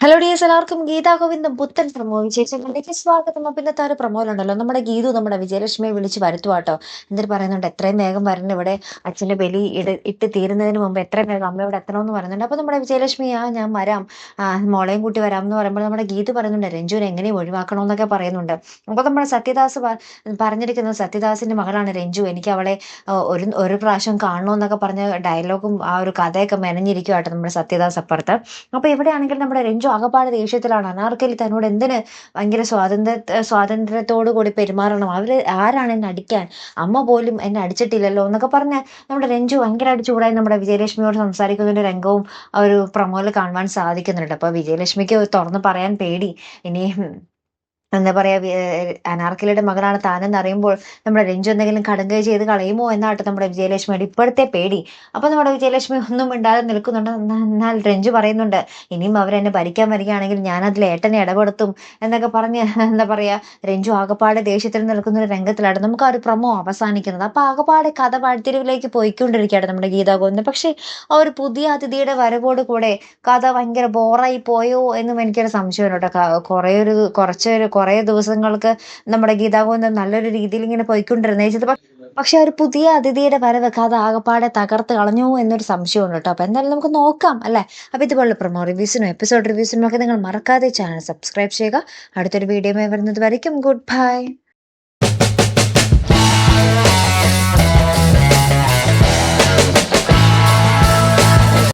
Hello dears, എല്ലാവർക്കും ഗീതാ ഗോവിന്ദം പുത്തൻ promo വിശേഷങ്ങളിലേക്ക് സ്വാഗതം. അപ്പൊ ഇന്നത്തെ ഒരു പ്രമോയിലുണ്ടല്ലോ, നമ്മുടെ ഗീതു നമ്മുടെ വിജയലക്ഷ്മിയെ വിളിച്ച് വരുത്തുവാട്ടോ. എന്നിട്ട് പറയുന്നുണ്ട്, എത്രയും വേഗം വരണം, ഇവിടെ അച്ഛന്റെ ബലി ഇട്ട് തീരുന്നതിന് മുമ്പ് എത്രയും വേഗം അമ്മയോട് എത്തണമെന്ന് പറയുന്നുണ്ട്. അപ്പൊ നമ്മുടെ വിജയലക്ഷ്മി, ഞാൻ വരാം, മോളെയും കൂട്ടി വരാം എന്ന് പറയുമ്പോൾ നമ്മുടെ ഗീതു പറയുന്നുണ്ട്, രഞ്ജുവിനെ എങ്ങനെ ഒഴിവാക്കണമെന്നൊക്കെ പറയുന്നുണ്ട്. അപ്പൊ നമ്മുടെ സത്യദാസ് പറഞ്ഞിരിക്കുന്നത്, സത്യദാസിന്റെ മകളാണ് രഞ്ജു, എനിക്ക് അവളെ ഒരു പ്രാവശ്യം കാണണമെന്നൊക്കെ പറഞ്ഞ ഡയലോഗും ആ ഒരു കഥയൊക്കെ മെനഞ്ഞിരിക്കുവാട്ടോ നമ്മുടെ സത്യദാസ് അപ്പുറത്ത്. അപ്പൊ ഇവിടെയാണെങ്കിൽ നമ്മുടെ രഞ്ജു ആകപ്പാട് ദേഷ്യത്തിലാണ്. അനാർക്കലി തന്നോട് എന്തിന് ഭയങ്കര സ്വാതന്ത്ര്യത്തോടു കൂടി പെരുമാറണം, അവര് ആരാണ് എന്നെ അടിക്കാൻ, അമ്മ പോലും എന്നെ അടിച്ചിട്ടില്ലല്ലോ എന്നൊക്കെ പറഞ്ഞ് നമ്മുടെ രഞ്ജു ഭയങ്കരമായിട്ട് ചൂടായി നമ്മുടെ വിജയലക്ഷ്മിയോട് സംസാരിക്കുന്നതിന്റെ രംഗവും ആ ഒരു പ്രൊമോയിൽ കാണുവാൻ സാധിക്കുന്നുണ്ട്. അപ്പൊ വിജയലക്ഷ്മിക്ക് തുറന്ന് പറയാൻ പേടി. ഇനി എന്താ പറയാ, അനാർക്കലിയുടെ മകളാണ് താനെന്ന് അറിയുമ്പോൾ നമ്മുടെ രഞ്ജു എന്തെങ്കിലും കടുങ്കൈ ചെയ്ത് കളയുമോ എന്നാട്ട് നമ്മുടെ വിജയലക്ഷ്മിയുടെ ഇപ്പോഴത്തെ പേടി. അപ്പൊ നമ്മുടെ വിജയലക്ഷ്മി ഒന്നും മിണ്ടാതെ നിൽക്കുന്നുണ്ട്. എന്നാൽ രഞ്ജു പറയുന്നുണ്ട്, ഇനിയും അവരെന്നെ ഭരിക്കാൻ വരികയാണെങ്കിൽ ഞാൻ അതിൽ ഏട്ടനെ ഇടപെടുത്തും എന്നൊക്കെ പറഞ്ഞ് എന്താ പറയാ, രഞ്ജു ആകപ്പാടെ ദേഷ്യത്തിൽ നിൽക്കുന്ന ഒരു രംഗത്തിലാണ് നമുക്ക് ആ ഒരു പ്രമോ അവസാനിക്കുന്നത്. അപ്പൊ ആകപ്പാടെ കഥ വഴിത്തിരിവിലേക്ക് പോയിക്കൊണ്ടിരിക്കുകയാണ് നമ്മുടെ ഗീതാ ഗോവിന്ദൻ. പക്ഷെ ആ ഒരു പുതിയ അതിഥിയുടെ വരവോട് കൂടെ കഥ ഭയങ്കര ബോറായി പോയോ എന്നും എനിക്കൊരു സംശയമുണ്ട് കേട്ടോ. കുറേ ദിവസങ്ങൾക്ക് നമ്മുടെ ഗീതാഗോവിന്ദൻ നല്ലൊരു രീതിയിൽ ഇങ്ങനെ പോയിക്കൊണ്ടിരുന്നത്. പക്ഷെ ഒരു പുതിയ അതിഥിയുടെ വരവ് കഥ ആകപ്പാടെ തകർത്ത് കളഞ്ഞു എന്നൊരു സംശയമുണ്ട് കേട്ടോ. അപ്പൊ എന്തായാലും നമുക്ക് നോക്കാം അല്ലെ. അപ്പൊ ഇതുപോലുള്ള പ്രൊമോ റിവ്യൂസിനും എപ്പിസോഡ് റിവ്യൂസിനും ഒക്കെ നിങ്ങൾ മറക്കാതെ ചാനൽ സബ്സ്ക്രൈബ് ചെയ്യുക. അടുത്തൊരു വീഡിയോ വരുന്നത് വരയ്ക്കും ഗുഡ് ബൈ.